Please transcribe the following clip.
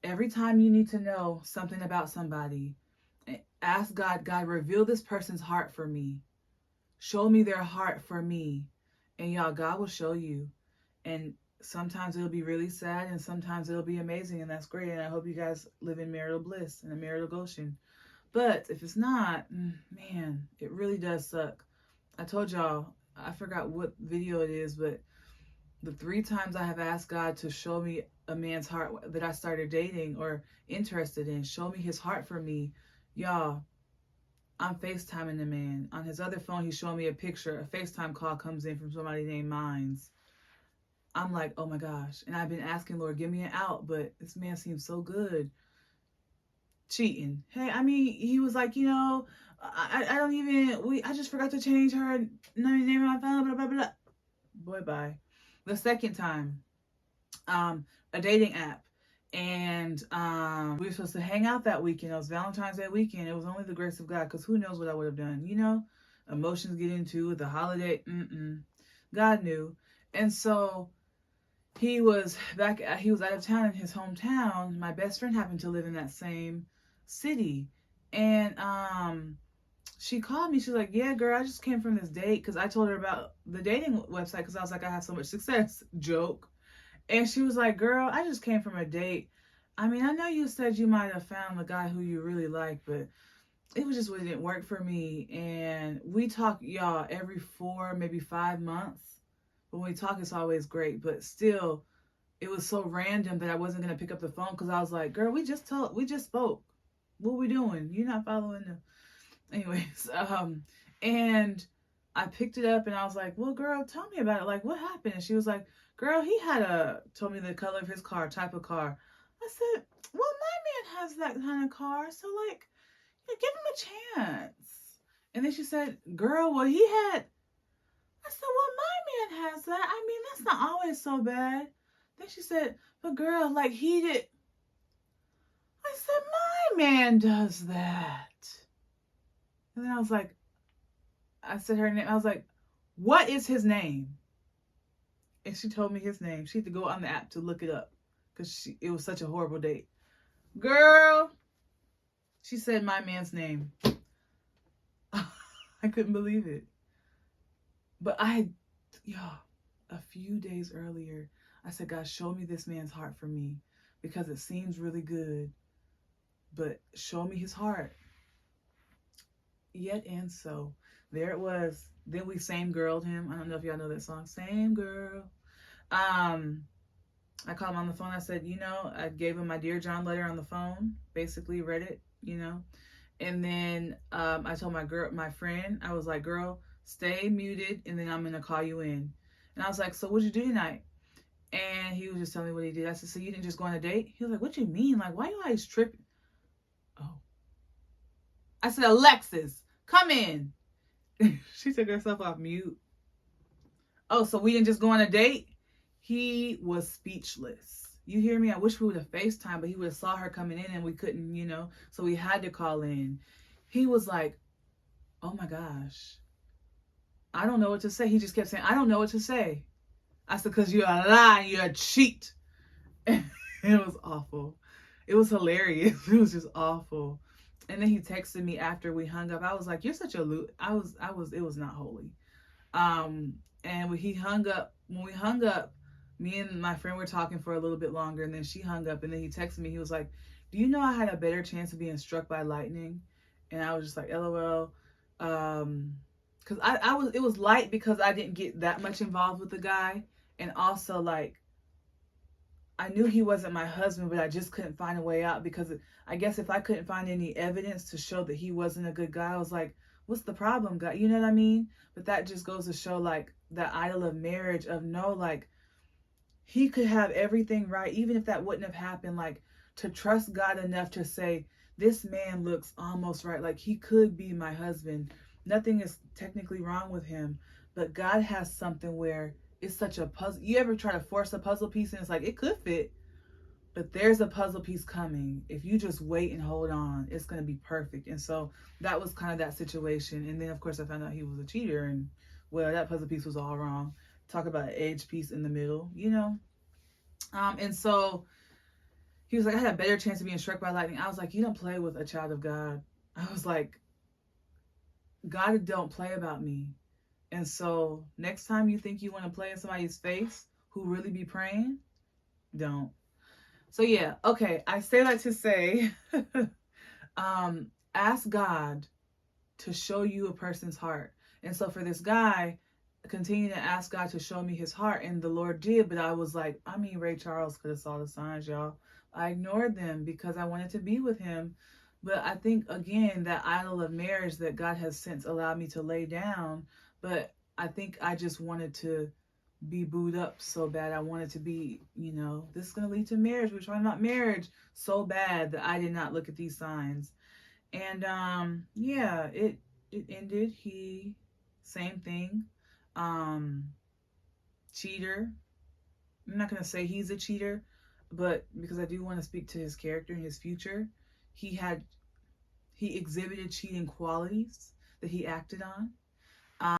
every time you need to know something about somebody, ask God, God, reveal this person's heart for me. Show me their heart for me. And y'all, God will show you. And sometimes it'll be really sad and sometimes it'll be amazing, and that's great. And I hope you guys live in marital bliss and a marital Goshen. But if it's not, man, it really does suck. I told y'all, I forgot what video it is, but the 3 times I have asked God to show me a man's heart that I started dating or interested in, show me his heart for me, y'all, I'm FaceTiming the man. On his other phone, he's showing me a picture. A FaceTime call comes in from somebody named Mines. I'm like, oh my gosh. And I've been asking, Lord, give me an out, but this man seems so good. Cheating. Hey, I mean, he was like, I don't even, I just forgot to change her name on my phone, blah, blah, blah. Boy, bye. The second time, a dating app. And we were supposed to hang out that weekend. It was Valentine's Day weekend. It was only the grace of God, because who knows what I would have done, Emotions get into it, the holiday. God knew. And so he was out of town in his hometown. My best friend happened to live in that same city. And she called me. She's like, yeah, girl, I just came from this date, because I told her about the dating website, because I was like, I have so much success. Joke. And she was like, girl, I just came from a date. I mean, I know you said you might have found the guy who you really like, but it was just really didn't work for me. And we talk, y'all, every 4, maybe 5 months. But when we talk, it's always great. But still, it was so random that I wasn't going to pick up the phone, because I was like, girl, we just spoke. What we doing? You're not following the... Anyways, and I picked it up and I was like, well, girl, tell me about it. Like, what happened? And she was like, girl, he told me the color of his car, type of car. I said, well, my man has that kind of car. So, like, give him a chance. And then she said, girl, well, he had... I said, well, my man has that. I mean, that's not always so bad. Then she said, but girl, like, he did... I said, my man does that. And then I was like, I said her name. I was like, what is his name? And she told me his name. She had to go on the app to look it up, because it was such a horrible date. Girl, she said my man's name. I couldn't believe it. But a few days earlier, I said, God, show me this man's heart for me, because it seems really good, but show me his heart. Yet and so, there it was. Then we same girled him. I don't know if y'all know that song, Same Girl. I called him on the phone. I said, I gave him my Dear John letter on the phone, basically read it, And then I told my friend, I was like, girl, stay muted, and then I'm going to call you in. And I was like, so what'd you do tonight? And he was just telling me what he did. I said, so you didn't just go on a date? He was like, what do you mean? Like, why you always tripping? Oh. I said, Alexis, come in. She took herself off mute. Oh, so we didn't just go on a date? He was speechless. You hear me? I wish we would have FaceTime, but he would have saw her coming in and we couldn't, so we had to call in. He was like, oh my gosh, I don't know what to say. He just kept saying, I don't know what to say. I said, because you're a lie, you're a cheat. It was awful. It was hilarious. It was just awful. And then he texted me after we hung up. I was like, you're such a loot. It was not holy. And when we hung up, me and my friend were talking for a little bit longer, and then she hung up, and then he texted me. He was like, do you know I had a better chance of being struck by lightning? And I was just like, LOL. Because it was light because I didn't get that much involved with the guy. And also, like, I knew he wasn't my husband, but I just couldn't find a way out, because I guess if I couldn't find any evidence to show that he wasn't a good guy, I was like, what's the problem, God? You know what I mean? But that just goes to show, like, the idol of marriage of like, he could have everything right, even if that wouldn't have happened, like, to trust God enough to say, this man looks almost right. Like, he could be my husband. Nothing is technically wrong with him, but God has something where it's such a puzzle. You ever try to force a puzzle piece and it's like, it could fit, but there's a puzzle piece coming. If you just wait and hold on, it's going to be perfect. And so that was kind of that situation. And then, of course, I found out he was a cheater, and well, that puzzle piece was all wrong. Talk about an edge piece in the middle, And so he was like, I had a better chance of being struck by lightning. I was like, you don't play with a child of God. I was like, God don't play about me. And so next time you think you want to play in somebody's face who really be praying, don't. So yeah, okay. I say that to say, ask God to show you a person's heart. And so for this guy, continue to ask God to show me his heart, and the Lord did. But I was like, I mean, Ray Charles could have saw the signs, y'all. I ignored them because I wanted to be with him. But I think again that idol of marriage that God has since allowed me to lay down. But I think I just wanted to be booed up so bad. I wanted to be, this is gonna lead to marriage. We're talking about marriage so bad that I did not look at these signs. And yeah, it ended. He same thing. Um Cheater. I'm not gonna say he's a cheater, but because I do want to speak to his character and his future, he exhibited cheating qualities that he acted on.